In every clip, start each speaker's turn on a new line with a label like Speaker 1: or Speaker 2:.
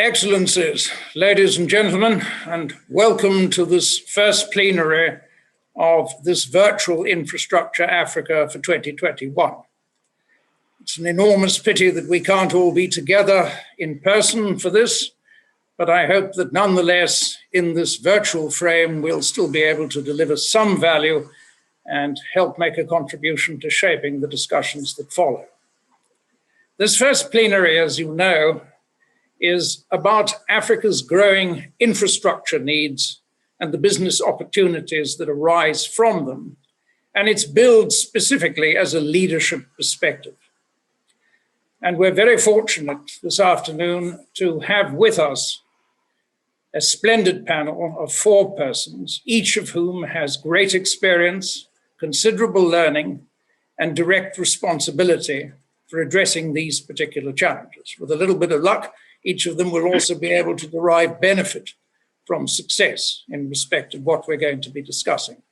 Speaker 1: Excellencies, ladies and gentlemen, and welcome to this first plenary of this Virtual Infrastructure Africa for 2021. It's an enormous pity that we can't all be together in person for this, but I hope that nonetheless, in this virtual frame, we'll still be able to deliver some value and help make a contribution to shaping the discussions that follow. This first plenary, as you know, is about Africa's growing infrastructure needs and the business opportunities that arise from them, and it's billed specifically as a leadership perspective. And we're very fortunate this afternoon to have with us a splendid panel of 4 persons, each of whom has great experience, considerable learning, and direct responsibility for addressing these particular challenges. With a little bit of luck, each of them will also be able to derive benefit from success in respect of what we're going to be discussing.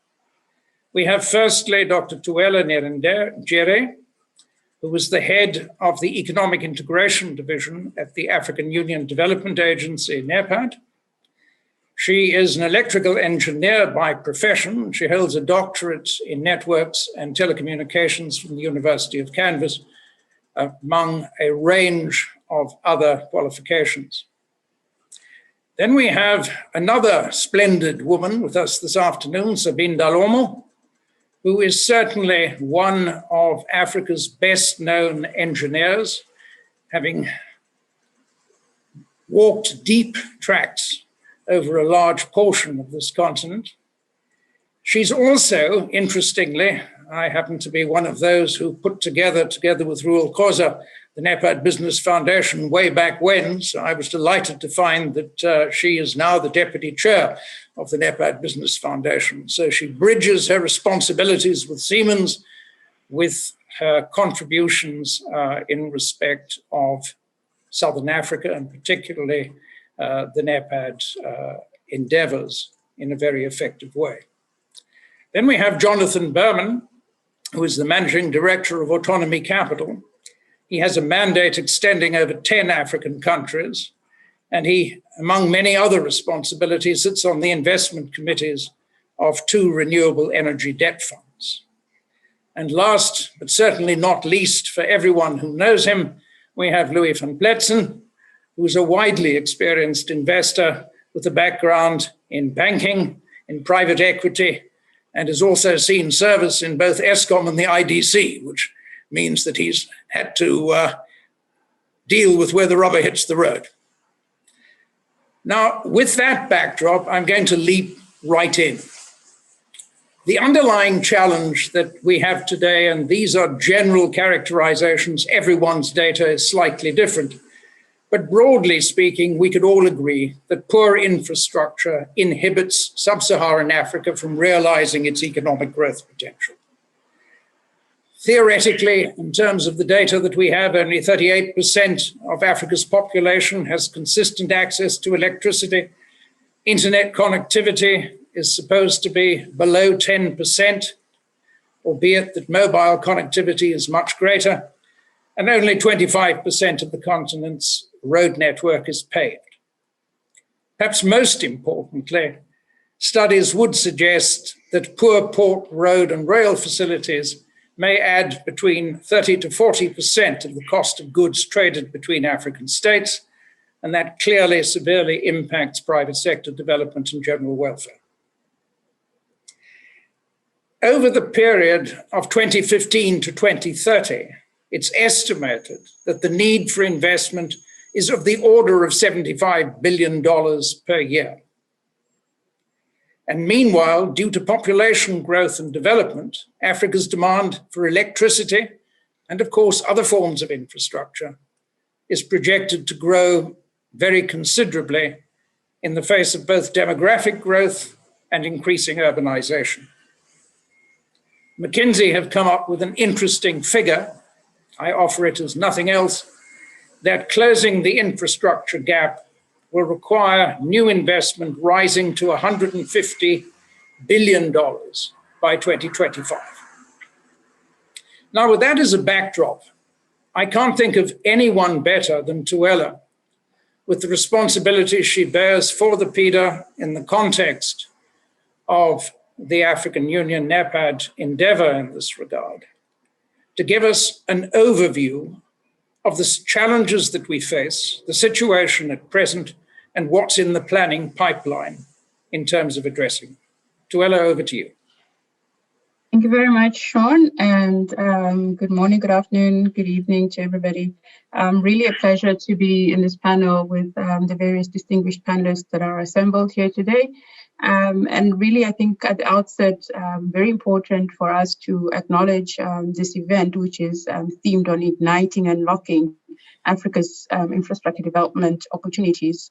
Speaker 1: We have firstly Dr. Tuela Njerejere, who is the head of the Economic Integration Division at the African Union Development Agency, NEPAD. She is an electrical engineer by profession. She holds a doctorate in networks and telecommunications from the University of Kansas, among a range of other qualifications. Then we have another splendid woman with us this afternoon, Sabine Dalomo, who is certainly one of Africa's best known engineers, having walked deep tracks over a large portion of this continent. She's also, interestingly, I happen to be one of those who put together with Ruel Khoza, the NEPAD Business Foundation way back when, so I was delighted to find that she is now the deputy chair of the NEPAD Business Foundation. So she bridges her responsibilities with Siemens with her contributions in respect of Southern Africa and particularly the NEPAD endeavors in a very effective way. Then we have Jonathan Berman, who is the managing director of Autonomy Capital. He has a mandate extending over 10 African countries, and he, among many other responsibilities, sits on the investment committees of 2 renewable energy debt funds. And last, but certainly not least for everyone who knows him, we have Louis van Pletsen, who is a widely experienced investor with a background in banking, in private equity, and has also seen service in both Eskom and the IDC, which means that he's had to deal with where the rubber hits the road. Now, with that backdrop, I'm going to leap right in. The underlying challenge that we have today, and these are general characterizations, everyone's data is slightly different, but broadly speaking, we could all agree that poor infrastructure inhibits sub-Saharan Africa from realizing its economic growth potential. Theoretically, in terms of the data that we have, only 38% of Africa's population has consistent access to electricity. Internet connectivity is supposed to be below 10%, albeit that mobile connectivity is much greater, and only 25% of the continent's road network is paved. Perhaps most importantly, studies would suggest that poor port, road, and rail facilities may add between 30 to 40% of the cost of goods traded between African states, and that clearly severely impacts private sector development and general welfare. Over the period of 2015 to 2030, it's estimated that the need for investment is of the order of $75 billion per year. And meanwhile, due to population growth and development, Africa's demand for electricity, and of course other forms of infrastructure, is projected to grow very considerably in the face of both demographic growth and increasing urbanization. McKinsey have come up with an interesting figure, I offer it as nothing else, that closing the infrastructure gap will require new investment rising to $150 billion by 2025. Now, with that as a backdrop, I can't think of anyone better than Tuela with the responsibility she bears for the PIDA in the context of the African Union NEPAD endeavor in this regard, to give us an overview of the challenges that we face, the situation at present, and what's in the planning pipeline in terms of addressing. Tuella, over to you.
Speaker 2: Thank you very much, Sean, and good morning, good afternoon, good evening to everybody. Really a pleasure to be in this panel with the various distinguished panelists that are assembled here today. And really, I think at the outset, very important for us to acknowledge this event, which is themed on igniting and unlocking Africa's infrastructure development opportunities,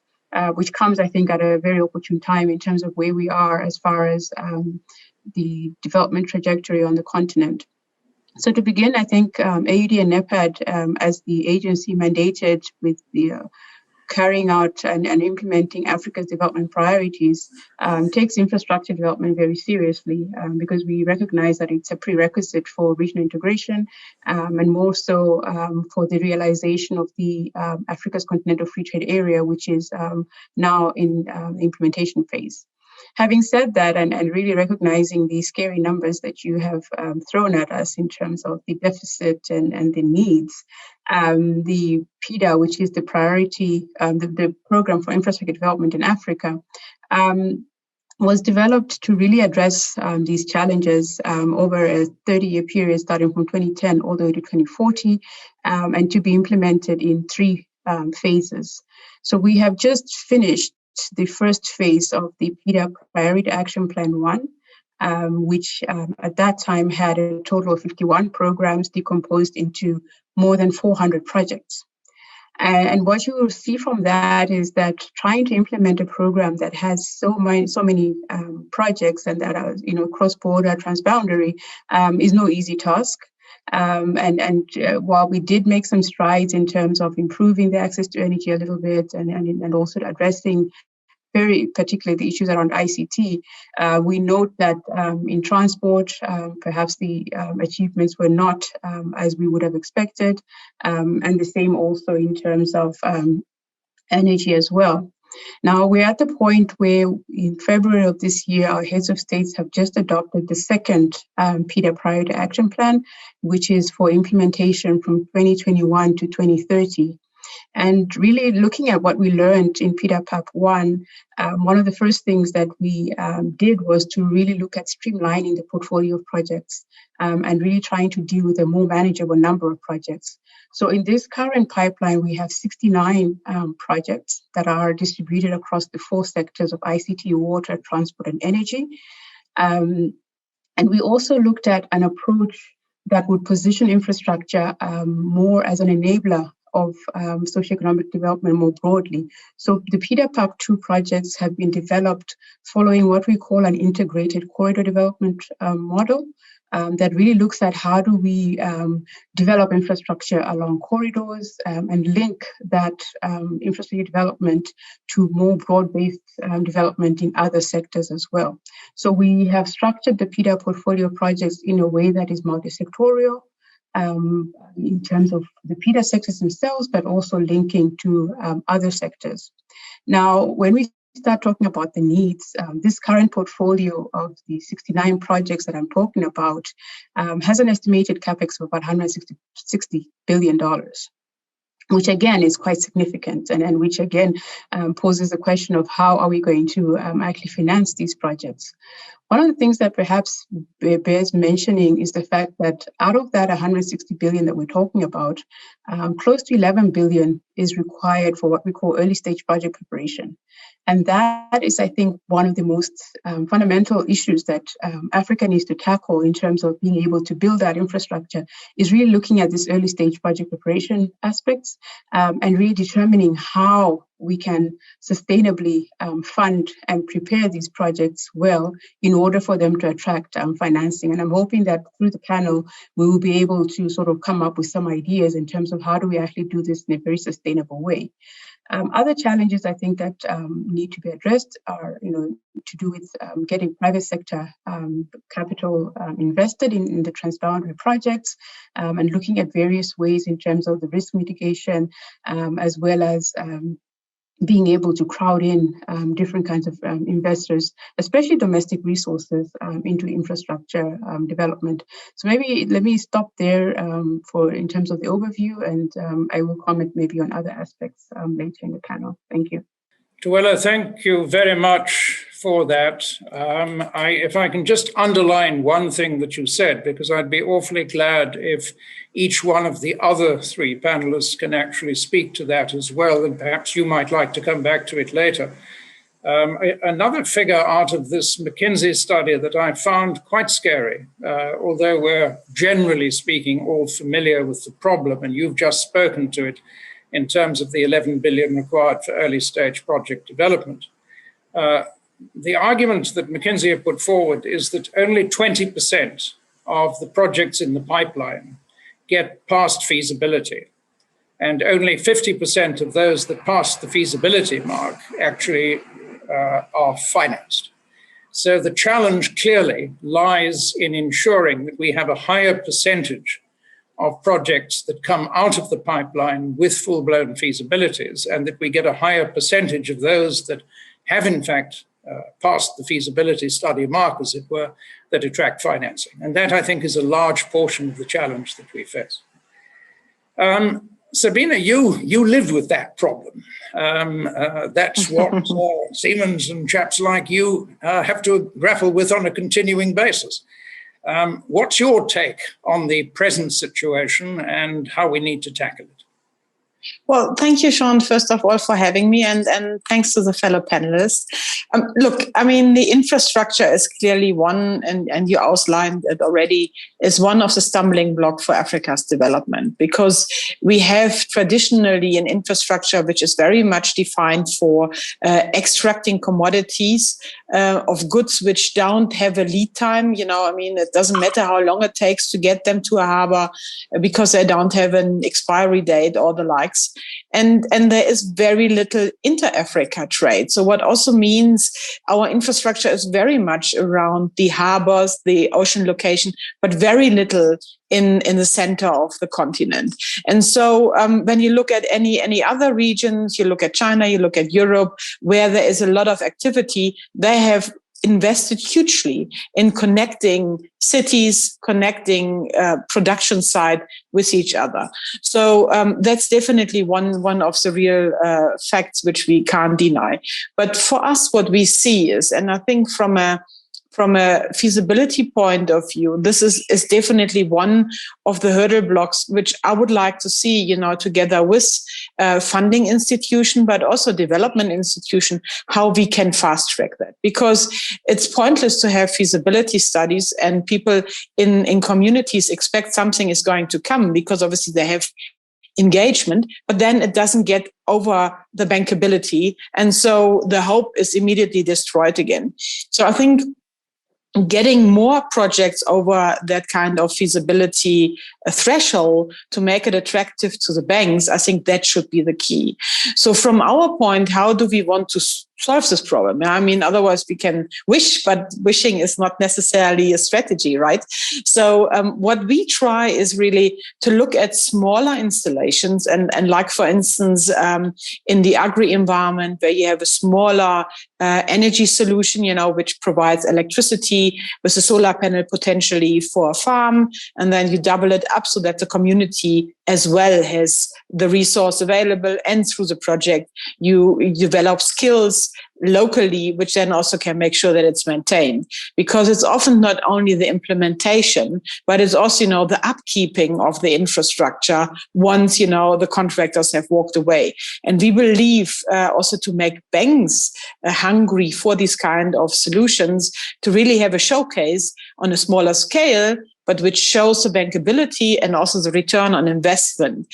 Speaker 2: which comes, I think, at a very opportune time in terms of where we are as far as the development trajectory on the continent. So to begin, I think AUD and NEPAD, as the agency mandated with the carrying out and implementing Africa's development priorities, takes infrastructure development very seriously because we recognize that it's a prerequisite for regional integration and more so for the realization of the Africa's Continental Free Trade Area, which is now in the implementation phase. Having said that, and really recognizing the scary numbers that you have thrown at us in terms of the deficit and the needs, the PIDA, which is the priority, the Program for Infrastructure Development in Africa, was developed to really address these challenges over a 30-year period, starting from 2010 all the way to 2040, and to be implemented in 3 phases. So we have just finished the first phase of the PIDA Priority Action Plan 1, which at that time had a total of 51 programs decomposed into more than 400 projects. And what you will see from that is that trying to implement a program that has so many projects and that are cross-border, transboundary is no easy task. And while we did make some strides in terms of improving the access to energy a little bit and also addressing very particularly the issues around ICT, we note that in transport, perhaps the achievements were not as we would have expected, and the same also in terms of energy as well. Now, we're at the point where in February of this year, our heads of states have just adopted the second PIDA Priority Action Plan, which is for implementation from 2021 to 2030. And really looking at what we learned in PIDA PAP 1, one of the first things that we did was to really look at streamlining the portfolio of projects and really trying to deal with a more manageable number of projects. So in this current pipeline, we have 69 projects that are distributed across the 4 sectors of ICT, water, transport, and energy. And we also looked at an approach that would position infrastructure more as an enabler of socioeconomic development more broadly. So the PIDA PAP 2 projects have been developed following what we call an integrated corridor development model that really looks at how do we develop infrastructure along corridors and link that infrastructure development to more broad-based development in other sectors as well. So we have structured the PIDA portfolio projects in a way that is multi-sectorial, in terms of the PIDA sectors themselves, but also linking to other sectors. Now, when we start talking about the needs, this current portfolio of the 69 projects that I'm talking about has an estimated capex of about $160 billion, which again is quite significant and which again poses the question of how are we going to actually finance these projects. One of the things that perhaps bears mentioning is the fact that out of that 160 billion that we're talking about, close to 11 billion is required for what we call early stage project preparation. And that is, I think, one of the most fundamental issues that Africa needs to tackle in terms of being able to build that infrastructure, is really looking at this early stage project preparation aspects and really determining how we can sustainably fund and prepare these projects well in order for them to attract financing. And I'm hoping that through the panel, we will be able to sort of come up with some ideas in terms of how do we actually do this in a very sustainable way. Other challenges I think that need to be addressed are, to do with getting private sector capital invested in the transboundary projects and looking at various ways in terms of the risk mitigation, as well as being able to crowd in different kinds of investors, especially domestic resources, into infrastructure development. So maybe let me stop there in terms of the overview, and I will comment maybe on other aspects later in the panel. Thank you.
Speaker 1: Tuwela, thank you very much for that. If I can just underline one thing that you said, because I'd be awfully glad if each one of the other three panelists can actually speak to that as well, and perhaps you might like to come back to it later. Another figure out of this McKinsey study that I found quite scary, although we're generally speaking all familiar with the problem, and you've just spoken to it, in terms of the 11 billion required for early stage project development. The argument that McKinsey have put forward is that only 20% of the projects in the pipeline get past feasibility, and only 50% of those that pass the feasibility mark actually are financed. So the challenge clearly lies in ensuring that we have a higher percentage of projects that come out of the pipeline with full-blown feasibilities, and that we get a higher percentage of those that have in fact passed the feasibility study mark, as it were, that attract financing. And that, I think, is a large portion of the challenge that we face. Sabina, you live with that problem. That's what Siemens and chaps like you have to grapple with on a continuing basis. What's your take on the present situation and how we need to tackle it?
Speaker 3: Well, thank you, Sean, first of all, for having me, and thanks to the fellow panelists. Look, I mean, the infrastructure is clearly one, and you outlined it already, is one of the stumbling blocks for Africa's development, because we have traditionally an infrastructure which is very much defined for extracting commodities of goods which don't have a lead time. You know, I mean, it doesn't matter how long it takes to get them to a harbor because they don't have an expiry date or the like. And there is very little inter-Africa trade. So what also means our infrastructure is very much around the harbors, the ocean location, but very little in the center of the continent. And so when you look at any other regions, you look at China, you look at Europe, where there is a lot of activity, they have invested hugely in connecting cities, connecting production side with each other. So that's definitely one of the real facts which we can't deny. But for us, what we see is, and I think from a feasibility point of view, this is definitely one of the hurdle blocks which I would like to see, you know, together with funding institution, but also development institution, how we can fast track that. Because it's pointless to have feasibility studies and people in communities expect something is going to come, because obviously they have engagement, but then it doesn't get over the bankability. And so the hope is immediately destroyed again. So I think getting more projects over that kind of feasibility threshold to make it attractive to the banks, I think that should be the key. So from our point, how do we want to solve this problem? I mean, otherwise we can wish, but wishing is not necessarily a strategy, right? So what we try is really to look at smaller installations, and like, for instance, in the agri-environment, where you have a smaller energy solution, you know, which provides electricity with a solar panel potentially for a farm, and then you double it up so that the community as well has the resource available, and through the project you develop skills locally, which then also can make sure that it's maintained. Because it's often not only the implementation, but it's also, you know, the upkeeping of the infrastructure once, you know, the contractors have walked away. And we believe also to make banks hungry for these kind of solutions, to really have a showcase on a smaller scale, but which shows the bankability and also the return on investment,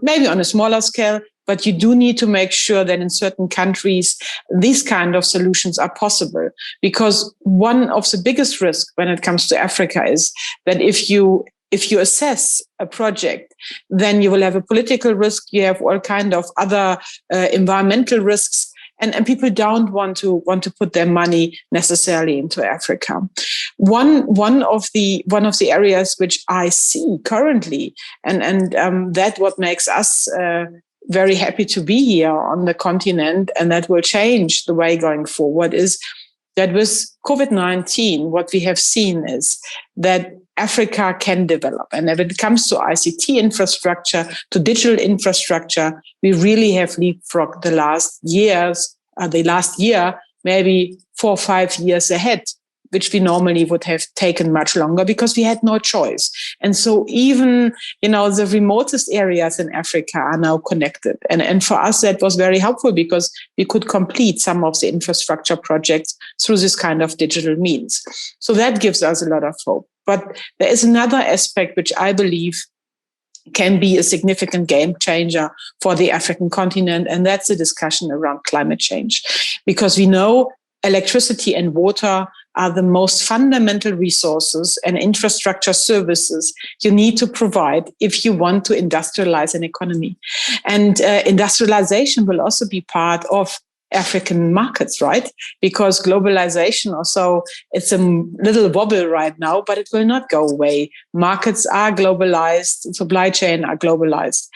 Speaker 3: maybe on a smaller scale. But you do need to make sure that in certain countries, these kind of solutions are possible. Because one of the biggest risks when it comes to Africa is that if you assess a project, then you will have a political risk, you have all kind of other environmental risks, and people don't want to put their money necessarily into Africa. One of the areas which I see currently, and that what makes us very happy to be here on the continent, and that will change the way going forward, is that with COVID-19, what we have seen is that Africa can develop. And if it comes to ICT infrastructure, to digital infrastructure, we really have leapfrogged the last year, maybe 4 or 5 years ahead, which we normally would have taken much longer because we had no choice. And so even, the remotest areas in Africa are now connected. And for us, that was very helpful because we could complete some of the infrastructure projects through this kind of digital means. So that gives us a lot of hope. But there is another aspect which I believe can be a significant game changer for the African continent, and that's the discussion around climate change. Because we know electricity and water are the most fundamental resources and infrastructure services you need to provide if you want to industrialize an economy. And industrialization will also be part of African markets, right? Because globalization also, it's a little wobble right now, but it will not go away. Markets are globalized, supply chain are globalized.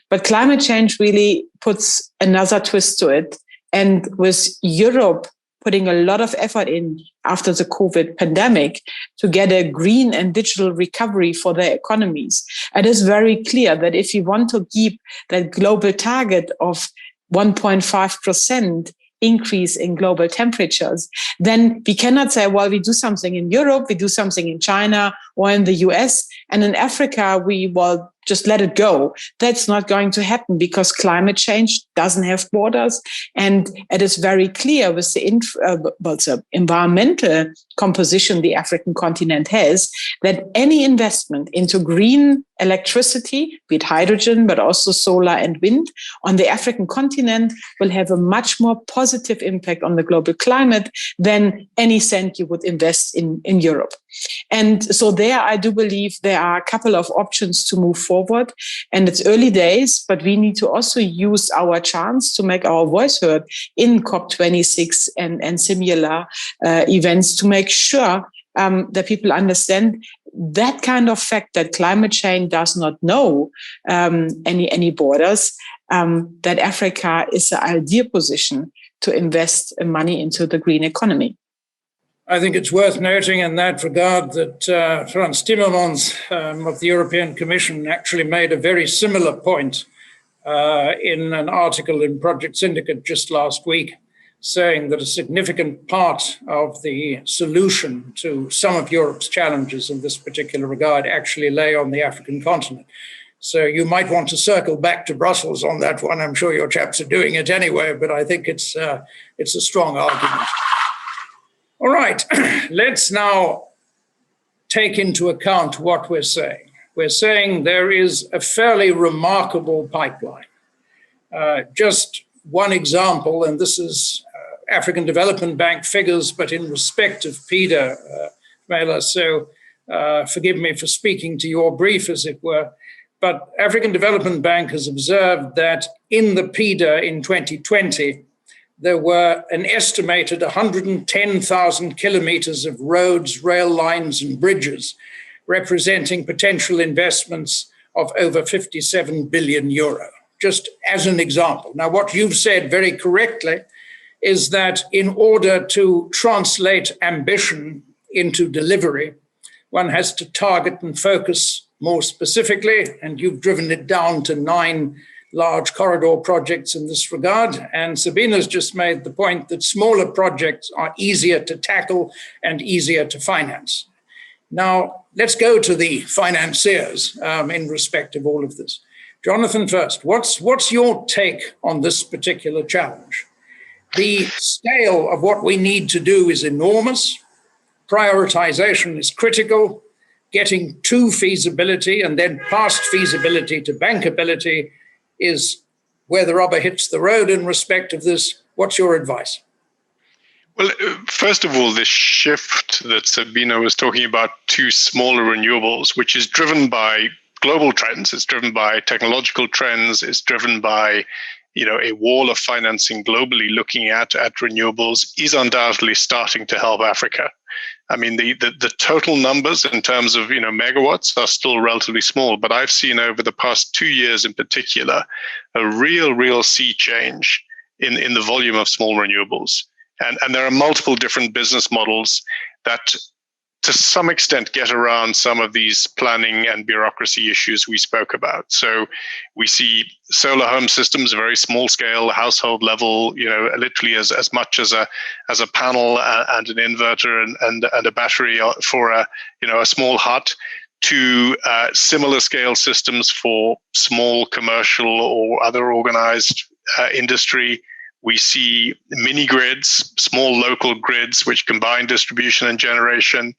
Speaker 3: But climate change really puts another twist to it. And with Europe putting a lot of effort in after the COVID pandemic to get a green and digital recovery for their economies, it is very clear that if you want to keep that global target of 1.5% increase in global temperatures, then we cannot say, well, we do something in Europe, we do something in China or in the US, and in Africa, we just let it go. That's not going to happen because climate change doesn't have borders. And it is very clear with the environmental composition the African continent has, that any investment into green electricity, be it hydrogen, but also solar and wind, on the African continent will have a much more positive impact on the global climate than any cent you would invest in Europe. And so there, I do believe there are a couple of options to move forward. And it's early days, but we need to also use our chance to make our voice heard in COP26 and similar events to make sure that people understand that kind of fact that climate change does not know any borders, that Africa is the ideal position to invest money into the green economy.
Speaker 1: I think it's worth noting in that regard that Frans Timmermans of the European Commission actually made a very similar point in an article in Project Syndicate just last week, saying that a significant part of the solution to some of Europe's challenges in this particular regard actually lay on the African continent. So you might want to circle back to Brussels on that one. I'm sure your chaps are doing it anyway, but I think it's a strong argument. All right, let's now take into account what we're saying. We're saying there is a fairly remarkable pipeline. Just one example, and this is African Development Bank figures, but in respect of PIDA, Mela, so forgive me for speaking to your brief, as it were, but African Development Bank has observed that in the PIDA in 2020, there were an estimated 110,000 kilometers of roads, rail lines, and bridges, representing potential investments of over 57 billion euro, just as an example. Now, what you've said very correctly is that in order to translate ambition into delivery, one has to target and focus more specifically, and you've driven it down to 9 large corridor projects in this regard. And Sabina's just made the point that smaller projects are easier to tackle and easier to finance. Now, let's go to the financiers in respect of all of this. Jonathan first, what's your take on this particular challenge? The scale of what we need to do is enormous. Prioritization is critical. Getting to feasibility and then past feasibility to bankability is where the rubber hits the road in respect of this. What's your advice?
Speaker 4: Well, first of all, this shift that Sabina was talking about to smaller renewables, which is driven by global trends, it's driven by technological trends, it's driven by a wall of financing globally looking at renewables, is undoubtedly starting to help Africa. I mean, the total numbers in terms of megawatts are still relatively small, but I've seen over the past 2 years in particular a real sea change in the volume of small renewables, and there are multiple different business models that to some extent get around some of these planning and bureaucracy issues we spoke about. So we see solar home systems, very small scale, household level, literally as much as a panel and an inverter and a battery for a small hut, to similar scale systems for small commercial or other organized industry. We see mini grids, small local grids, which combine distribution and generation.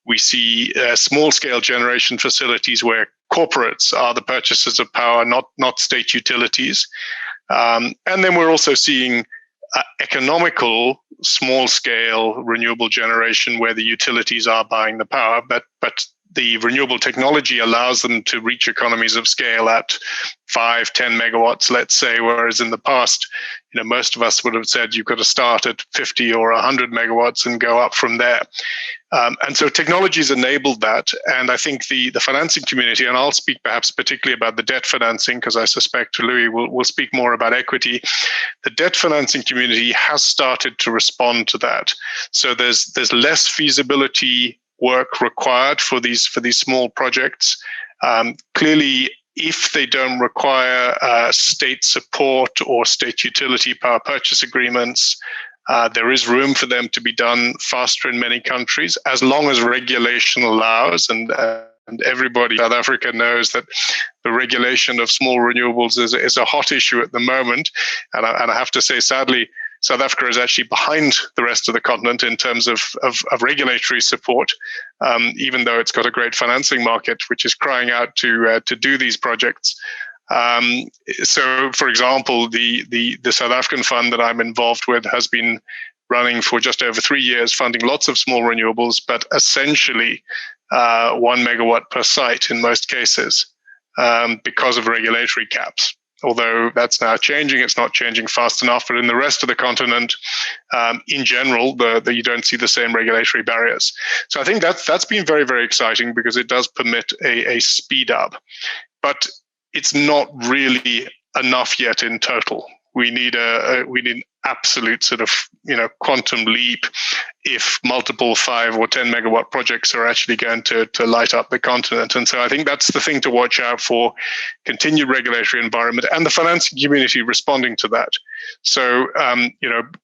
Speaker 4: We see small-scale generation facilities where corporates are the purchasers of power, not state utilities. And then we're also seeing economical, small-scale renewable generation where the utilities are buying the power, but the renewable technology allows them to reach economies of scale at 5-10 megawatts, let's say, whereas in the past, most of us would have said you've got to start at 50 or 100 megawatts and go up from there. And so technology's enabled that. And I think the financing community, and I'll speak perhaps particularly about the debt financing, because I suspect Louis will speak more about equity. The debt financing community has started to respond to that. So there's less feasibility work required for these small projects. Clearly, if they don't require state support or state utility power purchase agreements, there is room for them to be done faster in many countries, as long as regulation allows. And everybody in South Africa knows that the regulation of small renewables is a hot issue at the moment. And I have to say, sadly, South Africa is actually behind the rest of the continent in terms of regulatory support, even though it's got a great financing market, which is crying out to do these projects. So, for example, the South African fund that I'm involved with has been running for just over 3 years, funding lots of small renewables, but essentially 1 megawatt per site in most cases, because of regulatory caps. Although that's now changing, it's not changing fast enough. But in the rest of the continent, in general, you don't see the same regulatory barriers. So I think that's been very, very exciting because it does permit a speed up. But it's not really enough yet in total. We need an absolute sort of quantum leap if multiple 5 or 10 megawatt projects are actually going to light up the continent. And so I think that's the thing to watch out for: continued regulatory environment and the financing community responding to that. So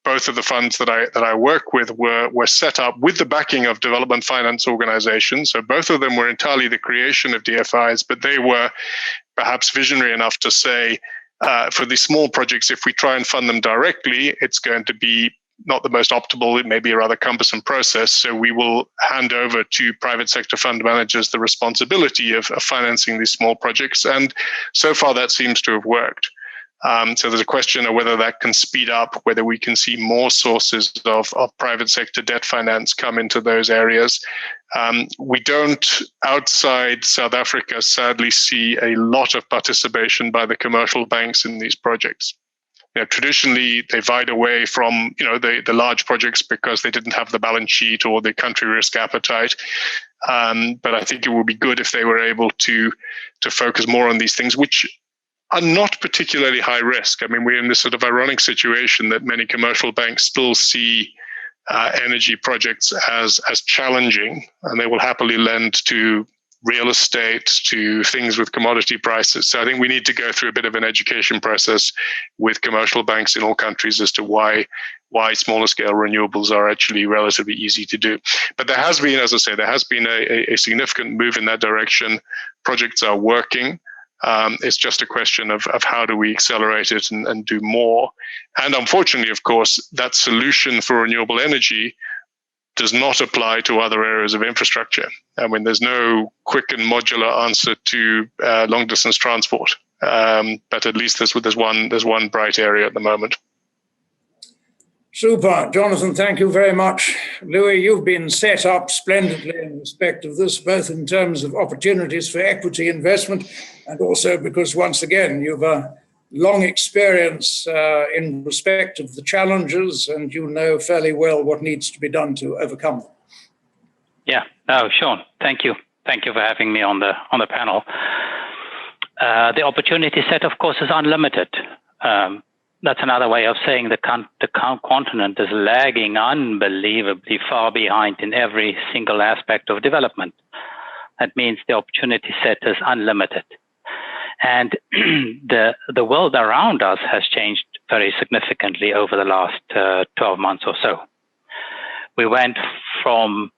Speaker 4: both of the funds that I work with were set up with the backing of development finance organizations. So both of them were entirely the creation of DFIs, but they were perhaps visionary enough to say, for these small projects, if we try and fund them directly, it's going to be not the most optimal. It may be a rather cumbersome process. So we will hand over to private sector fund managers the responsibility of financing these small projects. And so far, that seems to have worked. So there's a question of whether that can speed up, whether we can see more sources of private sector debt finance come into those areas. We don't, outside South Africa, sadly see a lot of participation by the commercial banks in these projects. Traditionally, they vied away from the large projects because they didn't have the balance sheet or the country risk appetite. But I think it would be good if they were able to focus more on these things, which are not particularly high risk. I mean, we're in this sort of ironic situation that many commercial banks still see energy projects as challenging, and they will happily lend to real estate, to things with commodity prices. So I think we need to go through a bit of an education process with commercial banks in all countries as to why smaller scale renewables are actually relatively easy to do. But there has been, as I say, a significant move in that direction. Projects are working. It's just a question of how do we accelerate it and do more. And unfortunately, of course, that solution for renewable energy does not apply to other areas of infrastructure. I mean, there's no quick and modular answer to long distance transport. But at least there's one bright area at the moment.
Speaker 1: Super. Jonathan, thank you very much. Louis, you've been set up splendidly in respect of this, both in terms of opportunities for equity investment and also because, once again, you've a long experience in respect of the challenges and you know fairly well what needs to be done to overcome them.
Speaker 5: Yeah. Oh, Sean, thank you. Thank you for having me on the panel. The opportunity set, of course, is unlimited. That's another way of saying the continent is lagging unbelievably far behind in every single aspect of development. That means the opportunity set is unlimited. And the world around us has changed very significantly over the last 12 months or so. We went from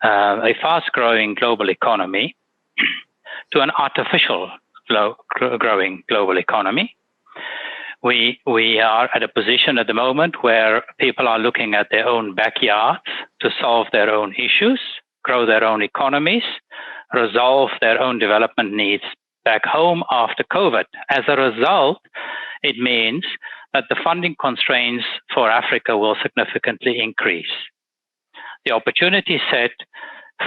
Speaker 5: a fast-growing global economy to an artificial growing global economy. We are at a position at the moment where people are looking at their own backyards to solve their own issues, grow their own economies, resolve their own development needs back home after COVID. As a result, it means that the funding constraints for Africa will significantly increase. The opportunity set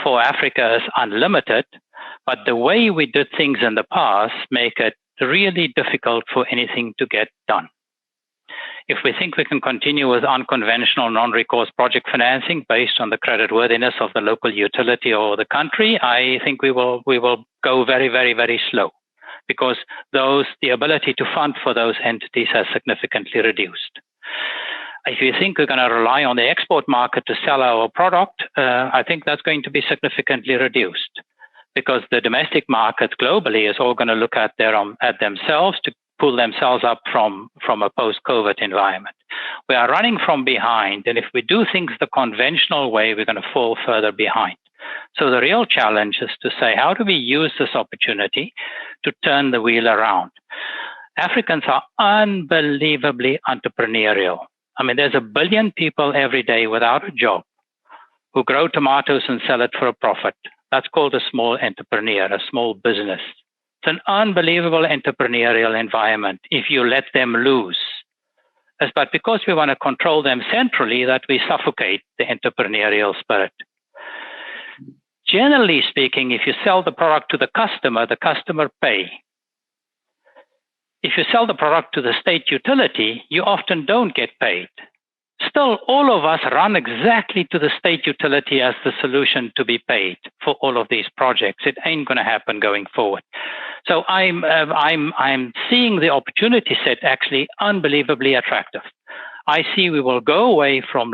Speaker 5: for Africa is unlimited, but the way we did things in the past make it really difficult for anything to get done. If we think we can continue with unconventional non-recourse project financing based on the creditworthiness of the local utility or the country, I think we will go very, very, very slow, because the ability to fund for those entities has significantly reduced. If you think we're going to rely on the export market to sell our product, I think that's going to be significantly reduced, because the domestic market globally is all going to look at themselves to pull themselves up from a post-COVID environment. We are running from behind, and if we do things the conventional way, we're going to fall further behind. So the real challenge is to say, how do we use this opportunity to turn the wheel around? Africans are unbelievably entrepreneurial. I mean, there's 1 billion people every day without a job who grow tomatoes and sell it for a profit. That's called a small entrepreneur, a small business. It's an unbelievable entrepreneurial environment if you let them loose. But because we want to control them centrally, that we suffocate the entrepreneurial spirit. Generally speaking, if you sell the product to the customer pay. If you sell the product to the state utility, you often don't get paid. Still, all of us run exactly to the state utility as the solution to be paid for all of these projects. It ain't going to happen going forward. So I'm seeing the opportunity set actually unbelievably attractive. I see we will go away from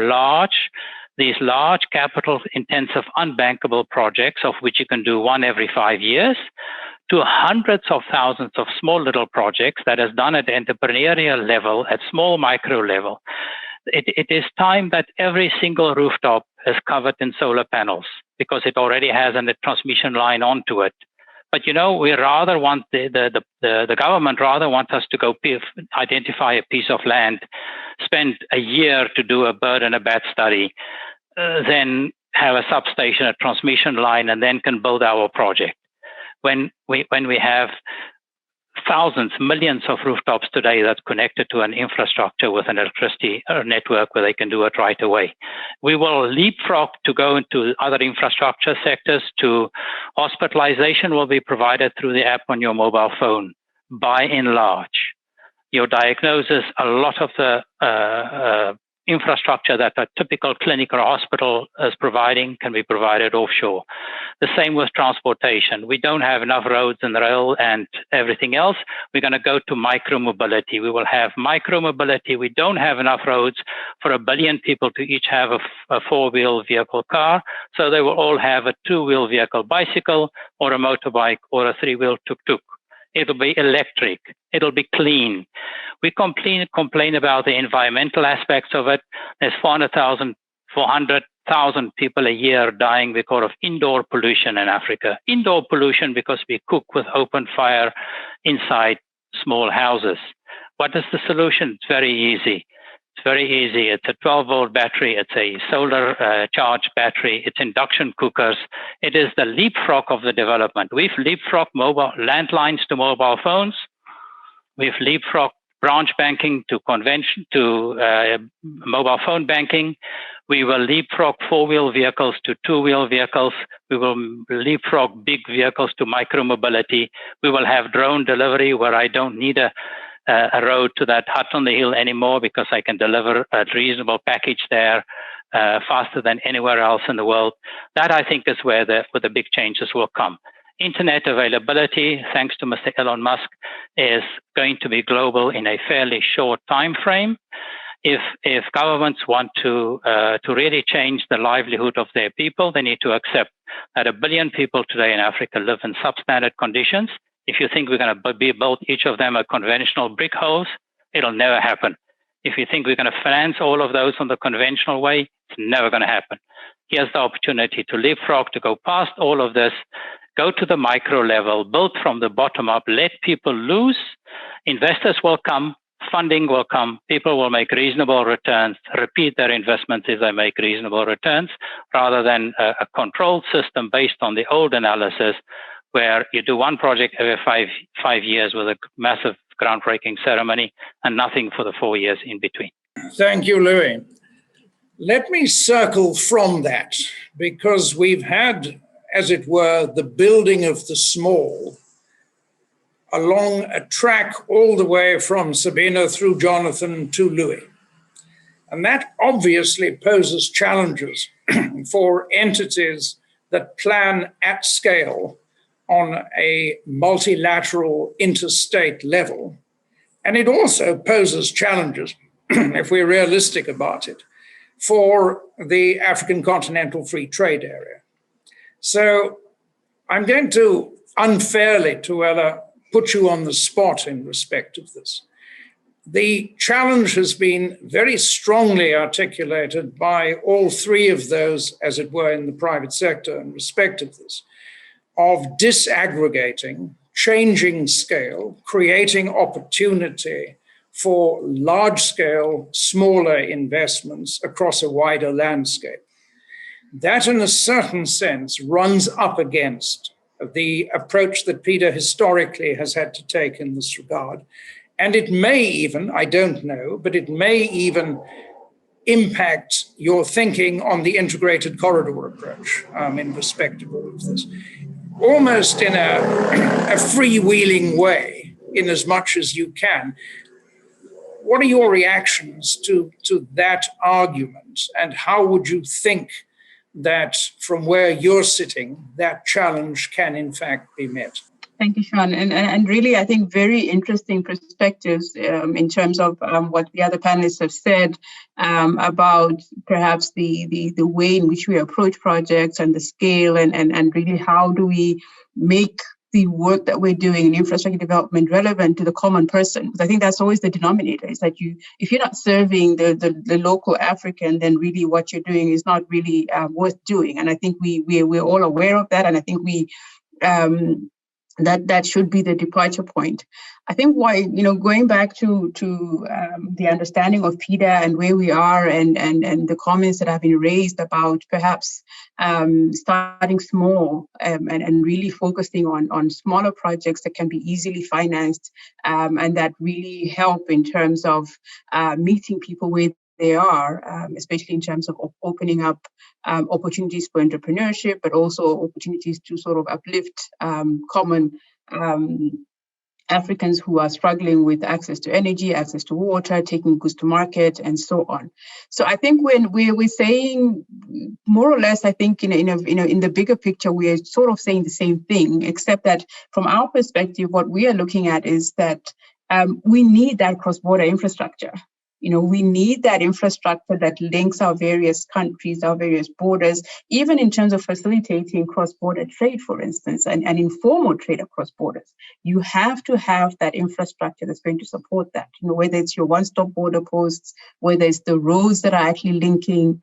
Speaker 5: these large capital-intensive unbankable projects, of which you can do one every 5 years, to hundreds of thousands of small little projects that is done at the entrepreneurial level, at small micro level. It is time that every single rooftop is covered in solar panels, because it already has a transmission line onto it. But we rather want the government rather wants us to go identify a piece of land, spend a year to do a bird and a bat study, then have a substation, a transmission line, and then can build our project. When we have thousands, millions of rooftops today that's connected to an infrastructure with an electricity network where they can do it right away. We will leapfrog to go into other infrastructure sectors. To hospitalization will be provided through the app on your mobile phone, by and large. Your diagnosis, a lot of the infrastructure that a typical clinic or hospital is providing can be provided offshore. The same with transportation. We don't have enough roads and rail and everything else. We're going to go to micro-mobility. We will have micro-mobility. We don't have enough roads for 1 billion people to each have a 4-wheel vehicle car. So they will all have a 2-wheel vehicle bicycle or a motorbike or a 3-wheel tuk-tuk. It'll be electric. It'll be clean. We complain about the environmental aspects of it. There's 400,000 people a year dying because of indoor pollution in Africa. Indoor pollution because we cook with open fire inside small houses. What is the solution? It's very easy. It's a 12-volt battery. It's a solar charged battery. It's induction cookers. It is the leapfrog of the development. We've leapfrogged landlines to mobile phones. We've leapfrogged branch banking to mobile phone banking. We will leapfrog 4-wheel vehicles to 2-wheel vehicles. We will leapfrog big vehicles to micro-mobility. We will have drone delivery where I don't need a road to that hut on the hill anymore, because I can deliver a reasonable package there. faster than anywhere else in the world. That, I think, is where the big changes will come. Internet availability, thanks to Mr. Elon Musk, is going to be global in a fairly short time frame. If governments want to really change the livelihood of their people, they need to accept that 1 billion people today in Africa live in substandard conditions. If you think we're going to build each of them a conventional brick house, it'll never happen. If you think we're going to finance all of those on the conventional way, it's never going to happen. Here's the opportunity to leapfrog, to go past all of this, go to the micro level, build from the bottom up, let people loose. Investors will come, funding will come, people will make reasonable returns, repeat their investments if they make reasonable returns, rather than a controlled system based on the old analysis where you do one project every five years with a massive groundbreaking ceremony and nothing for the 4 years in between.
Speaker 1: Thank you, Louis. Let me circle from that, because we've had, as it were, the building of the small along a track all the way from Sabina through Jonathan to Louis. And that obviously poses challenges for entities that plan at scale on a multilateral interstate level. And it also poses challenges, if we're realistic about it, for the African Continental Free Trade Area. So I'm going to unfairly, Tuella, put you on the spot in respect of this. The challenge has been very strongly articulated by all three of those, as it were, in the private sector in respect of this, of disaggregating, changing scale, creating opportunity for large-scale, smaller investments across a wider landscape. That, in a certain sense, runs up against the approach that Peter historically has had to take in this regard. And it may even, I don't know, but it may even impact your thinking on the integrated corridor approach in respect of all of this. Almost in a freewheeling way, in as much as you can. What are your reactions to that argument, and how would you think that from where you're sitting, that challenge can in fact be met?
Speaker 2: Thank you, Sean. And really, I think very interesting perspectives in terms of what the other panelists have said about perhaps the way in which we approach projects and the scale and really how do we make the work that we're doing in infrastructure development relevant to the common person. Because I think that's always the denominator, is that if you're not serving the local African, then really what you're doing is not really worth doing. And I think we're all aware of that. And I think that should be the departure point. I think why, going back to the understanding of Peter and where we are and the comments that have been raised about perhaps starting small and really focusing on smaller projects that can be easily financed and that really help in terms of meeting people where they are, especially in terms of opening up opportunities for entrepreneurship, but also opportunities to sort of uplift common Africans who are struggling with access to energy, access to water, taking goods to market, and so on. So I think when we're saying more or less, I think in the bigger picture, we are sort of saying the same thing, except that from our perspective, what we are looking at is that we need that cross-border infrastructure. We need that infrastructure that links our various countries, our various borders, even in terms of facilitating cross-border trade, for instance, and informal trade across borders. You have to have that infrastructure that's going to support that, whether it's your one-stop border posts, whether it's the roads that are actually linking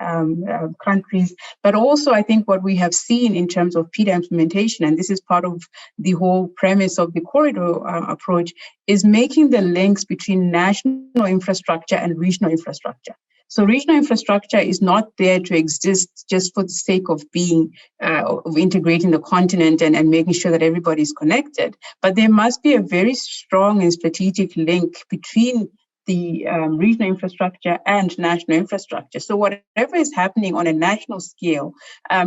Speaker 2: countries. But also, I think what we have seen in terms of PIDA implementation, and this is part of the whole premise of the corridor approach, is making the links between national infrastructure and regional infrastructure. So regional infrastructure is not there to exist just for the sake of being, of integrating the continent and making sure that everybody is connected. But there must be a very strong and strategic link between the regional infrastructure and national infrastructure. So whatever is happening on a national scale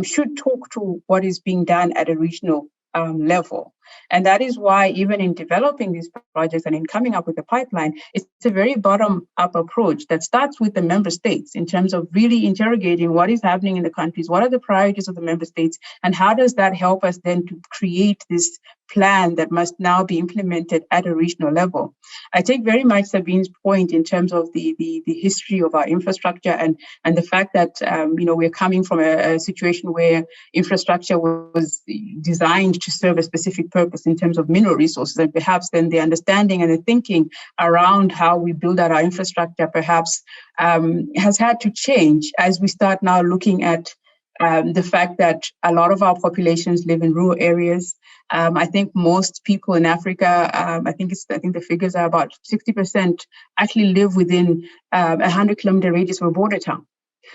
Speaker 2: should talk to what is being done at a regional level. And that is why even in developing these projects and in coming up with a pipeline, it's a very bottom-up approach that starts with the member states in terms of really interrogating what is happening in the countries, what are the priorities of the member states, and how does that help us then to create this plan that must now be implemented at a regional level. I take very much Sabine's point in terms of the history of our infrastructure and the fact that we're coming from a situation where infrastructure was designed to serve a specific purpose in terms of mineral resources, and perhaps then the understanding and the thinking around how we build out our infrastructure perhaps has had to change as we start now looking at the fact that a lot of our populations live in rural areas. I think most people in Africa, I think the figures are about 60% actually live within a 100-kilometer radius of a border town.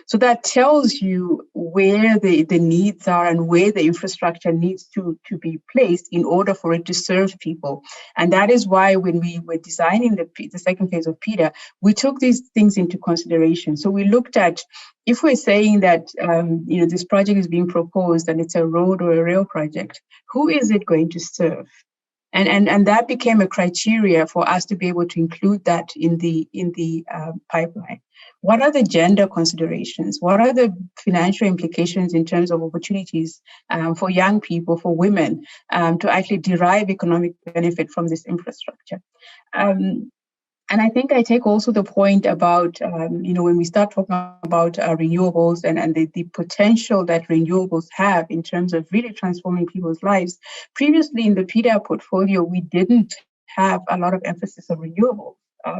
Speaker 2: So that tells you where the needs are and where the infrastructure needs to be placed in order for it to serve people. And that is why when we were designing the second phase of PIDA, we took these things into consideration. So we looked at, if we're saying that this project is being proposed and it's a road or a rail project, who is it going to serve? And that became a criteria for us to be able to include that in the pipeline. What are the gender considerations? What are the financial implications in terms of opportunities for young people, for women, to actually derive economic benefit from this infrastructure? And I think I take also the point about, when we start talking about renewables and the potential that renewables have in terms of really transforming people's lives. Previously in the PIDA portfolio, we didn't have a lot of emphasis on renewables.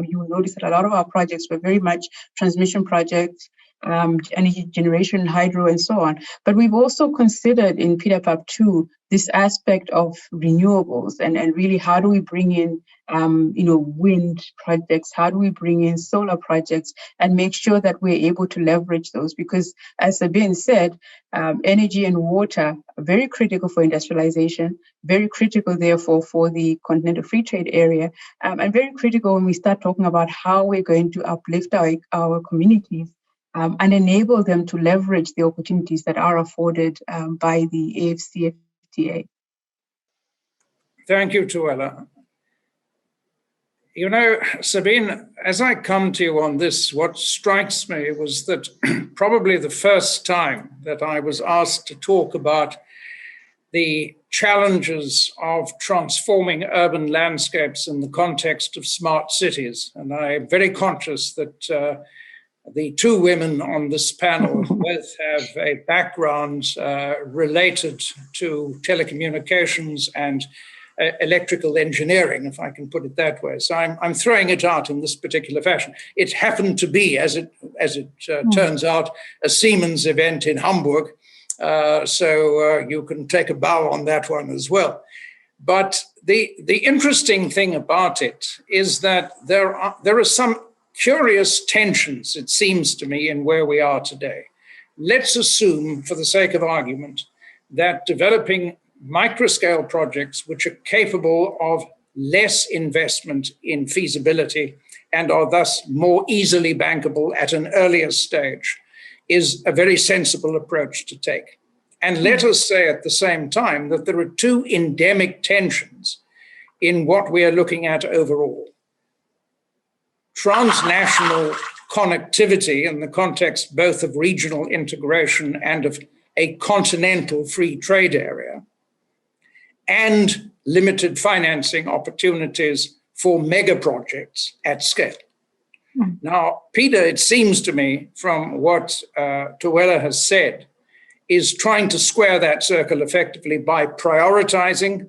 Speaker 2: You will notice that a lot of our projects were very much transmission projects, energy generation, hydro, and so on. But we've also considered in PIDA-PAP 2 this aspect of renewables and really how do we bring in wind projects, how do we bring in solar projects and make sure that we're able to leverage those? Because as Sabine said, energy and water are very critical for industrialization, very critical therefore for the continental free trade area, and very critical when we start talking about how we're going to uplift our communities and enable them to leverage the opportunities that are afforded by the AFCFTA.
Speaker 1: Thank you, Tuwela. Sabine, as I come to you on this, what strikes me was that probably the first time that I was asked to talk about the challenges of transforming urban landscapes in the context of smart cities. And I'm very conscious that the two women on this panel both have a background related to telecommunications and electrical engineering, if I can put it that way. So I'm throwing it out in this particular fashion. It happened to be, as it turns out, a Siemens event in Hamburg. So you can take a bow on that one as well. But the interesting thing about it is that there are some curious tensions, it seems to me, in where we are today. Let's assume, for the sake of argument, that developing microscale projects which are capable of less investment in feasibility and are thus more easily bankable at an earlier stage is a very sensible approach to take. And let us say at the same time that there are two endemic tensions in what we are looking at overall. Transnational connectivity in the context both of regional integration and of a continental free trade area, and limited financing opportunities for mega projects at scale. Now, Peter, it seems to me from what Tuwela has said, is trying to square that circle effectively by prioritizing,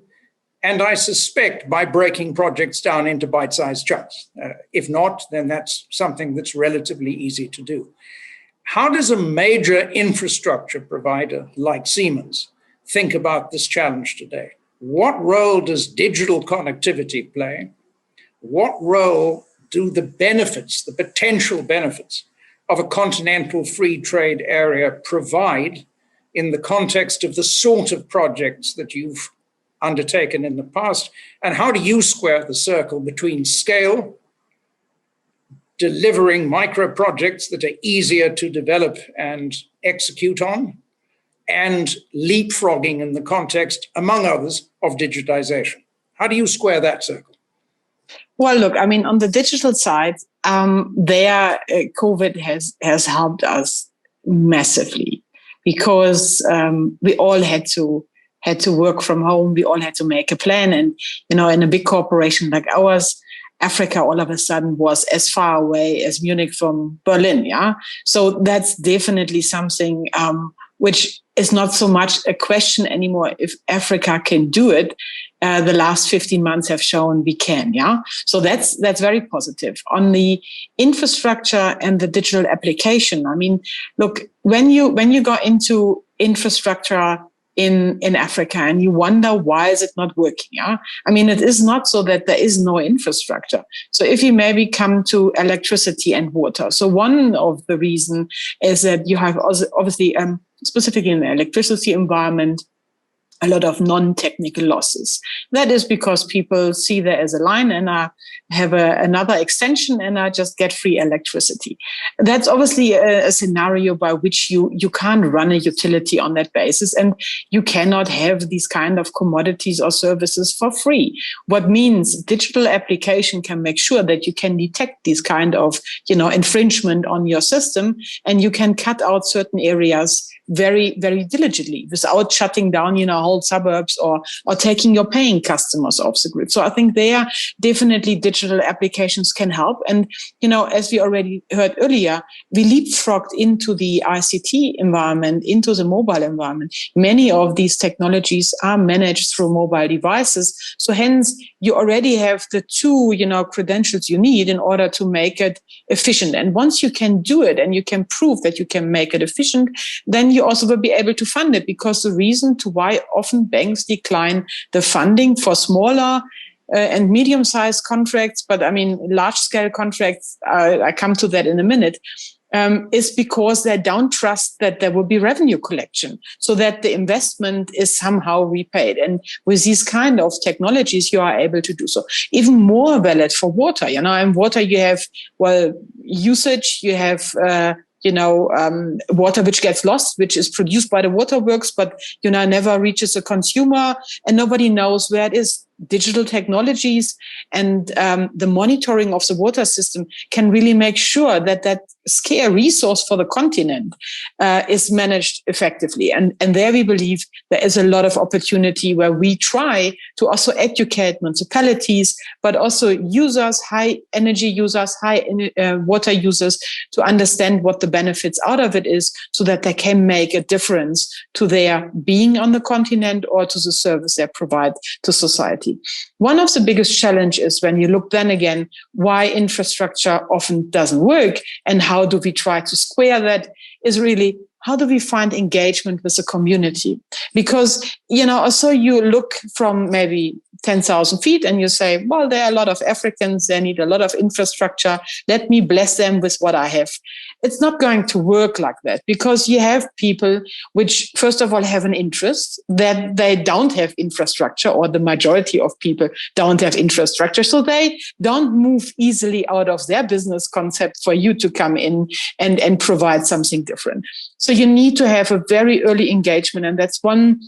Speaker 1: and I suspect by breaking projects down into bite-sized chunks. If not, then that's something that's relatively easy to do. How does a major infrastructure provider like Siemens think about this challenge today? What role does digital connectivity play? What role do the benefits, the potential benefits of a continental free trade area provide in the context of the sort of projects that you've undertaken in the past? And how do you square the circle between scale, delivering micro projects that are easier to develop and execute on, and leapfrogging in the context, among others, of digitization. How do you square that circle?
Speaker 3: Well, look, I mean, on the digital side, COVID has helped us massively because we all had to work from home. We all had to make a plan. And, in a big corporation like ours, Africa all of a sudden was as far away as Munich from Berlin. Yeah. So that's definitely something which is not so much a question anymore if Africa can do it. The last 15 months have shown we can. Yeah. So that's very positive. On the infrastructure and the digital application, I mean, look, when you go into infrastructure in Africa and you wonder why is it not working? Yeah, I mean, it is not so that there is no infrastructure. So if you maybe come to electricity and water, so one of the reasons is that you have obviously specifically in the electricity environment, a lot of non-technical losses. That is because people see there as a line and I have another extension and I just get free electricity. That's obviously a scenario by which you can't run a utility on that basis, and you cannot have these kind of commodities or services for free. What means digital application can make sure that you can detect these kind of, infringement on your system, and you can cut out certain areas very, very diligently without shutting down, whole suburbs or taking your paying customers off the grid. So I think there definitely digital applications can help. And, as we already heard earlier, we leapfrogged into the ICT environment, into the mobile environment. Many of these technologies are managed through mobile devices. So hence you already have the two, credentials you need in order to make it efficient. And once you can do it and you can prove that you can make it efficient, then you also will be able to fund it, because the reason to why often banks decline the funding for smaller and medium-sized contracts, but I mean large-scale contracts, I come to that in a minute, is because they don't trust that there will be revenue collection, so that the investment is somehow repaid. And with these kind of technologies, you are able to do so. Even more valid for water. In water you have, usage, you have water which gets lost, which is produced by the waterworks, but never reaches a consumer, and nobody knows where it is. Digital technologies and the monitoring of the water system can really make sure that that scarce resource for the continent is managed effectively. And there we believe there is a lot of opportunity where we try to also educate municipalities, but also users, high energy users, high water users, to understand what the benefits out of it is, so that they can make a difference to their being on the continent or to the service they provide to society. One of the biggest challenges is when you look then again why infrastructure often doesn't work and how do we try to square that, is really how do we find engagement with the community? Because, also you look from maybe 10,000 feet and you say, well, there are a lot of Africans, they need a lot of infrastructure. Let me bless them with what I have. It's not going to work like that, because you have people which, first of all, have an interest that they don't have infrastructure, or the majority of people don't have infrastructure. So they don't move easily out of their business concept for you to come in and provide something different. So you need to have a very early engagement. And that's one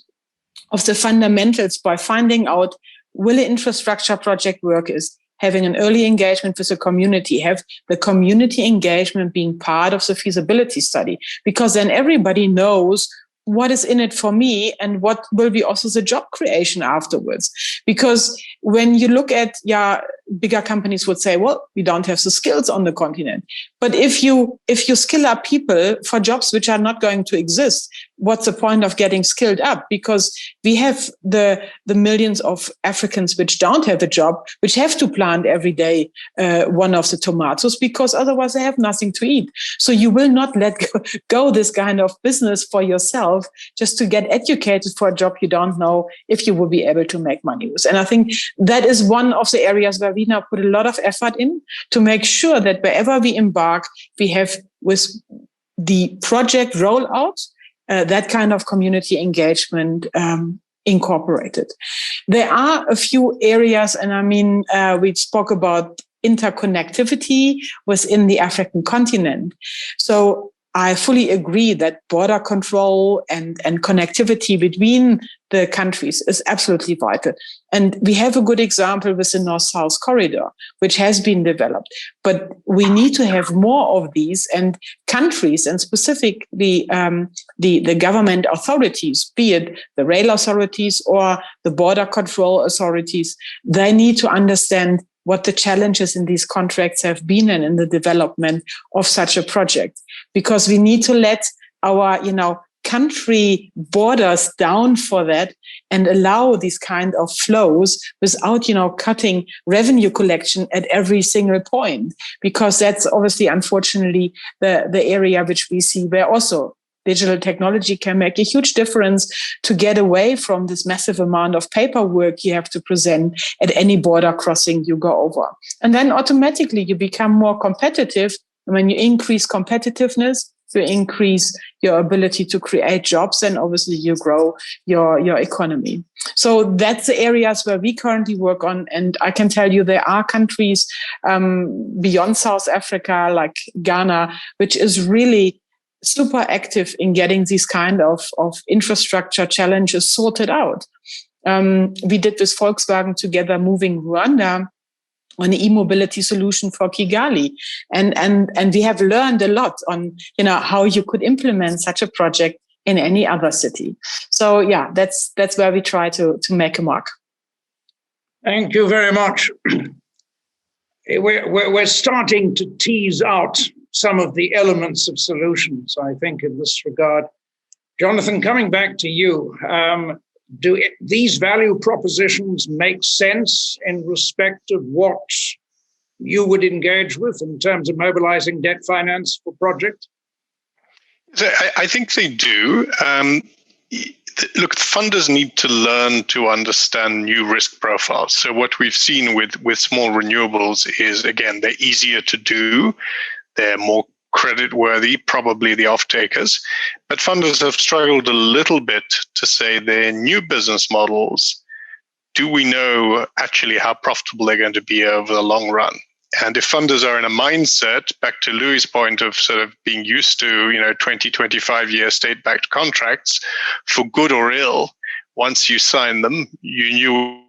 Speaker 3: of the fundamentals by finding out, will an infrastructure project work, is having an early engagement with the community, have the community engagement being part of the feasibility study, because then everybody knows what is in it for me and what will be also the job creation afterwards. Because when you look at, bigger companies would say, well, we don't have the skills on the continent. But if you skill up people for jobs which are not going to exist, what's the point of getting skilled up? Because we have the millions of Africans which don't have a job, which have to plant every day one of the tomatoes, because otherwise they have nothing to eat. So you will not let go this kind of business for yourself just to get educated for a job you don't know if you will be able to make money with. And I think that is one of the areas where we now put a lot of effort in to make sure that wherever we embark, we have with the project rollout, that kind of community engagement incorporated. There are a few areas, and I mean, we spoke about interconnectivity within the African continent. So I fully agree that border control and connectivity between the countries is absolutely vital. And we have a good example with the North-South corridor, which has been developed. But we need to have more of these, and countries, and specifically the government authorities, be it the rail authorities or the border control authorities, they need to understand what the challenges in these contracts have been and in the development of such a project. Because we need to let our, country borders down for that and allow these kind of flows without, cutting revenue collection at every single point. Because that's obviously, unfortunately, the area which we see where also digital technology can make a huge difference to get away from this massive amount of paperwork you have to present at any border crossing you go over. And then automatically you become more competitive. And when you increase competitiveness, you increase your ability to create jobs, and obviously you grow your economy. So that's the areas where we currently work on. And I can tell you there are countries beyond South Africa, like Ghana, which is really super active in getting these kind of infrastructure challenges sorted out. We did with Volkswagen together Moving Rwanda on an e-mobility solution for Kigali. And we have learned a lot on, how you could implement such a project in any other city. So yeah, that's where we try to make a mark.
Speaker 1: Thank you very much. We're starting to tease out some of the elements of solutions, I think, in this regard. Jonathan, coming back to you, do these value propositions make sense in respect of what you would engage with in terms of mobilizing debt finance for projects?
Speaker 4: I think they do. Look, funders need to learn to understand new risk profiles. So what we've seen with small renewables is, again, they're easier to do. They're more credit-worthy, probably the off-takers. But funders have struggled a little bit to say their new business models, do we know actually how profitable they're going to be over the long run? And if funders are in a mindset, back to Louis' point of sort of being used to, 20, 25-year state-backed contracts, for good or ill, once you sign them, you knew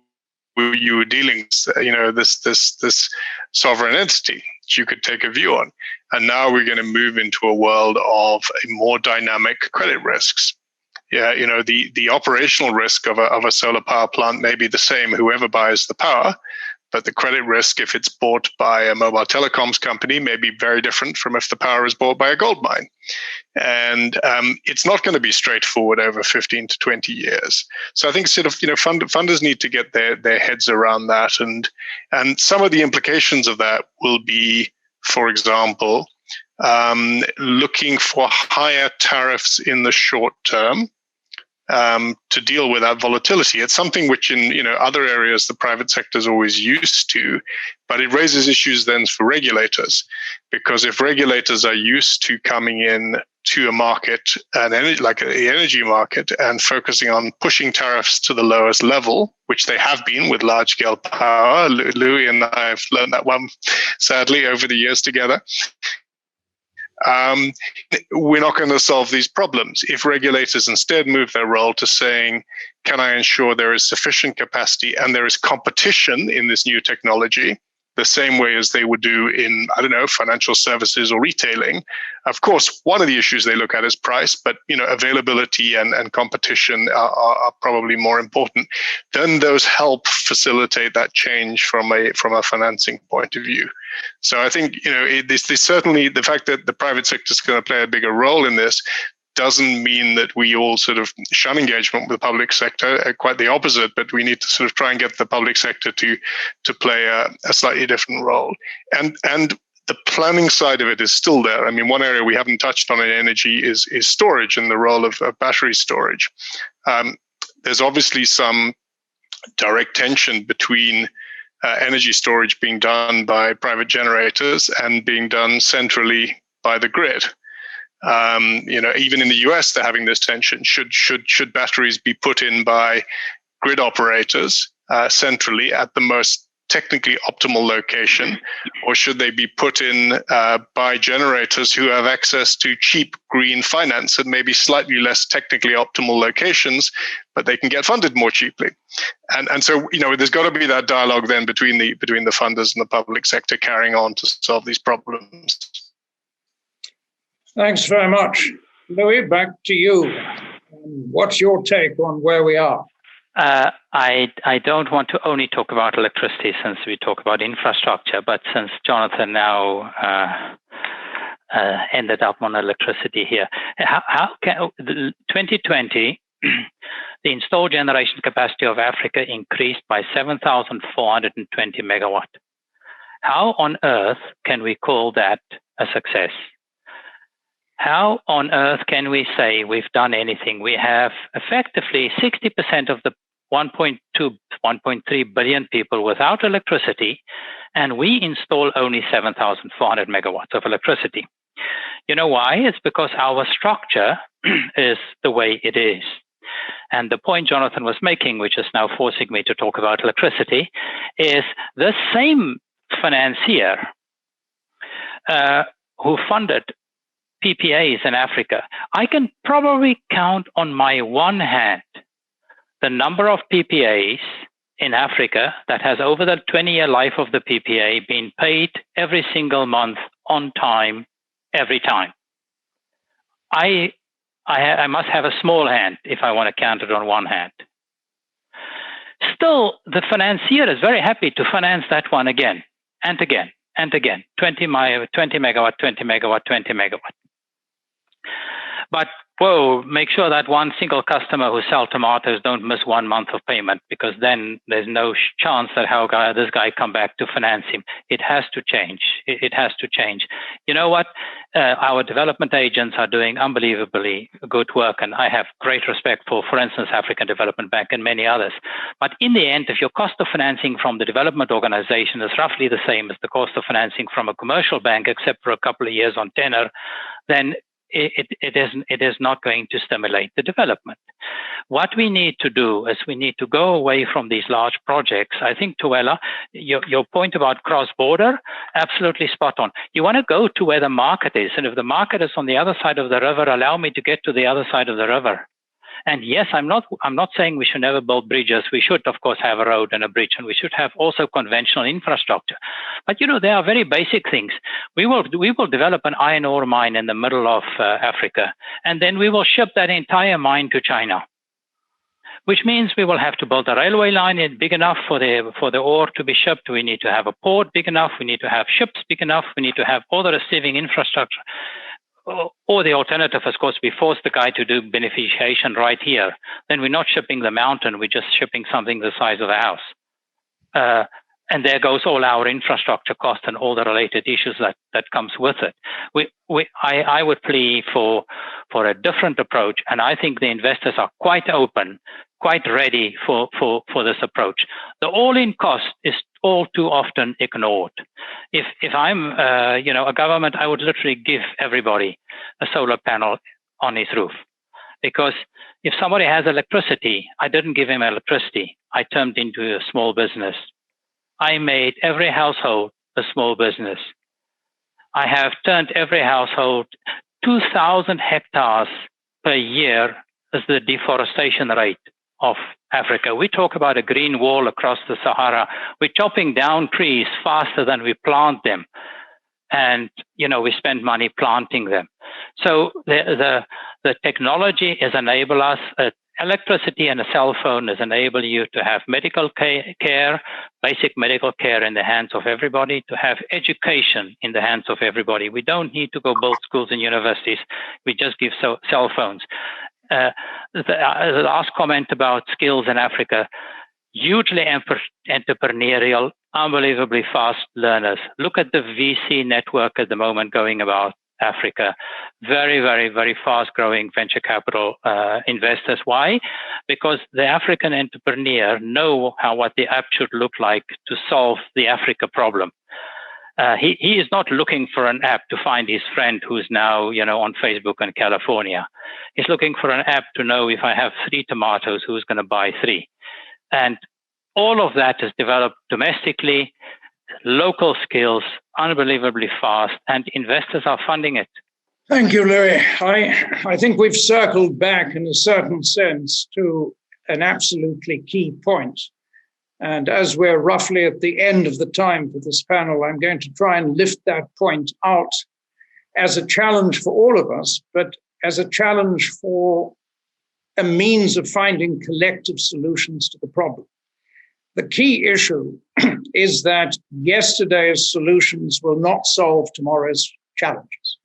Speaker 4: you were dealing with, this sovereign entity that you could take a view on. And now we're going to move into a world of more dynamic credit risks. Yeah, the operational risk of a solar power plant may be the same, whoever buys the power, but the credit risk, if it's bought by a mobile telecoms company, may be very different from if the power is bought by a gold mine. And it's not going to be straightforward over 15 to 20 years. So I think funders need to get their heads around that. And some of the implications of that will be, for example, looking for higher tariffs in the short term to deal with that volatility. It's something which in other areas the private sector is always used to, but it raises issues then for regulators, because if regulators are used to coming in to a market, like the energy market, and focusing on pushing tariffs to the lowest level, which they have been with large-scale power, Louis and I have learned that one, sadly, over the years together. We're not going to solve these problems. If regulators instead move their role to saying, can I ensure there is sufficient capacity and there is competition in this new technology, the same way as they would do in, financial services or retailing. Of course, one of the issues they look at is price, but availability and competition are probably more important. Then those help facilitate that change from a financing point of view. So I think this certainly, the fact that the private sector is going to play a bigger role in this doesn't mean that we all sort of shun engagement with the public sector. Quite the opposite, but we need to sort of try and get the public sector to play a slightly different role. And the planning side of it is still there. I mean, one area we haven't touched on in energy is storage and the role of battery storage. There's obviously some direct tension between energy storage being done by private generators and being done centrally by the grid. Even in the US, they're having this tension. Should batteries be put in by grid operators centrally at the most technically optimal location, or should they be put in by generators who have access to cheap green finance at maybe slightly less technically optimal locations, but they can get funded more cheaply? And so, there's got to be that dialogue then between the funders and the public sector carrying on to solve these problems.
Speaker 1: Thanks very much. Louis, back to you. What's your take on where we are?
Speaker 5: I don't want to only talk about electricity since we talk about infrastructure, but since Jonathan now ended up on electricity here, how can 2020 the installed generation capacity of Africa increased by 7,420 megawatt. How on earth can we call that a success? How on earth can we say we've done anything? We have effectively 60% of the 1.2, 1.3 billion people without electricity, and we install only 7,400 megawatts of electricity. You know why? It's because our structure is the way it is. And the point Jonathan was making, which is now forcing me to talk about electricity, is the same financier who funded PPAs in Africa. I can probably count on my one hand the number of PPAs in Africa that has, over the 20-year life of the PPA, been paid every single month on time, every time. I must have a small hand if I want to count it on one hand. Still, the financier is very happy to finance that one again and again and again, 20 megawatt, 20 megawatt, 20 megawatt. But whoa, make sure that one single customer who sells tomatoes don't miss 1 month of payment, because then there's no chance that this guy come back to finance him. It has to change. It has to change. You know what? Our development agents are doing unbelievably good work, and I have great respect for instance, African Development Bank and many others. But in the end, if your cost of financing from the development organization is roughly the same as the cost of financing from a commercial bank, except for a couple of years on tenor, then it is not going to stimulate the development. What we need to do is we need to go away from these large projects. I think, Tuela, your point about cross-border, absolutely spot on. You want to go to where the market is. And if the market is on the other side of the river, allow me to get to the other side of the river. And yes, I'm not saying we should never build bridges. We should, of course, have a road and a bridge, and we should have also conventional infrastructure. But there are very basic things. We will develop an iron ore mine in the middle of Africa, and then we will ship that entire mine to China, which means we will have to build a railway line big enough for the ore to be shipped. We need to have a port big enough. We need to have ships big enough. We need to have all the receiving infrastructure. Or the alternative, of course, we force the guy to do beneficiation right here. Then we're not shipping the mountain, we're just shipping something the size of a house. And there goes all our infrastructure cost and all the related issues that comes with it. I would plea for a different approach, and I think the investors are quite open, quite ready for this approach. The all-in cost is all too often ignored. If I'm a government, I would literally give everybody a solar panel on his roof, because if somebody has electricity, I didn't give him electricity. I turned into a small business. I made every household a small business. I have turned every household 2,000 hectares per year is the deforestation rate of Africa. We talk about a green wall across the Sahara. We're chopping down trees faster than we plant them. And, we spend money planting them. So the technology is enable us, electricity and a cell phone is enable you to have medical care, basic medical care in the hands of everybody, to have education in the hands of everybody. We don't need to go build schools and universities. We just give cell phones. The last comment about skills in Africa, hugely entrepreneurial, unbelievably fast learners. Look at the VC network at the moment going about Africa. Very, very, very fast growing venture capital investors. Why? Because the African entrepreneur know what the app should look like to solve the Africa problem. He is not looking for an app to find his friend who's now, on Facebook in California. He's looking for an app to know if I have 3 tomatoes, who's going to buy 3. And All of that is developed domestically, local skills, unbelievably fast, and investors are funding it.
Speaker 1: Thank you, Louis. I think we've circled back in a certain sense to an absolutely key point. And as we're roughly at the end of the time for this panel, I'm going to try and lift that point out as a challenge for all of us, but as a challenge for a means of finding collective solutions to the problem. The key issue is that yesterday's solutions will not solve tomorrow's challenges.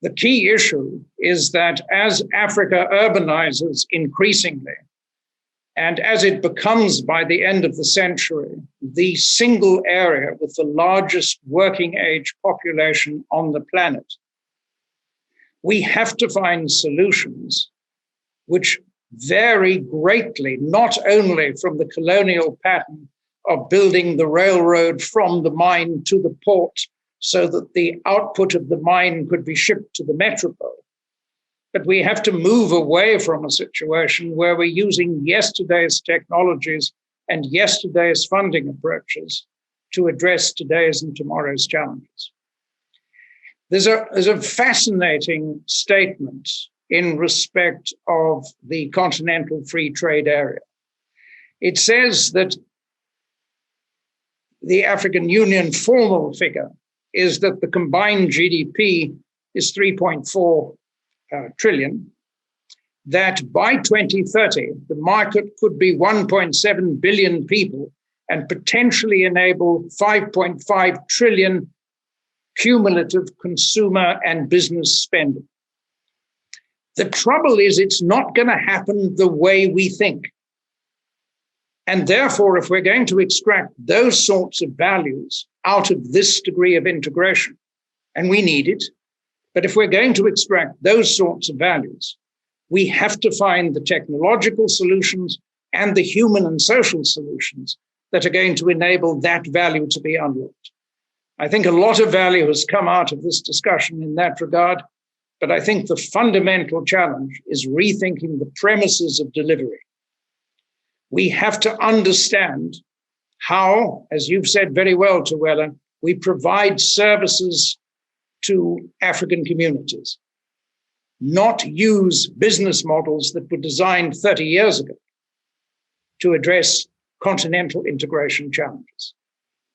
Speaker 1: The key issue is that as Africa urbanizes increasingly, and as it becomes by the end of the century, the single area with the largest working age population on the planet, we have to find solutions which vary greatly, not only from the colonial pattern of building the railroad from the mine to the port so that the output of the mine could be shipped to the metropole, but we have to move away from a situation where we're using yesterday's technologies and yesterday's funding approaches to address today's and tomorrow's challenges. There's a fascinating statement in respect of the Continental Free Trade Area. It says that the African Union formal figure is that the combined GDP is 3.4 trillion, that by 2030, the market could be 1.7 billion people and potentially enable 5.5 trillion cumulative consumer and business spending. The trouble is it's not going to happen the way we think. And therefore, if we're going to extract those sorts of values out of this degree of integration, and we need it, but if we're going to extract those sorts of values, we have to find the technological solutions and the human and social solutions that are going to enable that value to be unlocked. I think a lot of value has come out of this discussion in that regard, but I think the fundamental challenge is rethinking the premises of delivery. We have to understand how, as you've said very well, Tuwela, we provide services to African communities, not use business models that were designed 30 years ago to address continental integration challenges.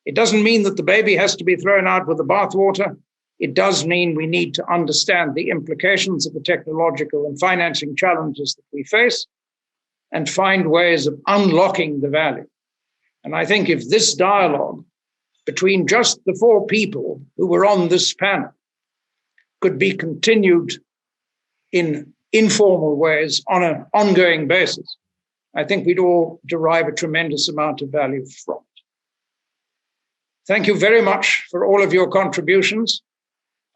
Speaker 1: It doesn't mean that the baby has to be thrown out with the bathwater. It does mean we need to understand the implications of the technological and financing challenges that we face and find ways of unlocking the value. And I think if this dialogue between just the four people who were on this panel could be continued in informal ways on an ongoing basis, I think we'd all derive a tremendous amount of value from it. Thank you very much for all of your contributions.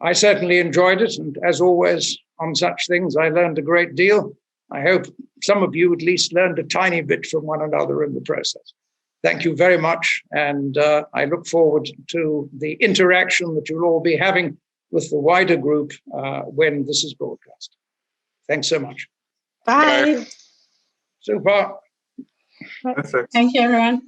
Speaker 1: I certainly enjoyed it, and as always on such things, I learned a great deal. I hope some of you at least learned a tiny bit from one another in the process. Thank you very much, and I look forward to the interaction that you'll all be having with the wider group when this is broadcast. Thanks so much.
Speaker 3: Bye.
Speaker 1: Super.
Speaker 2: Thank you, everyone.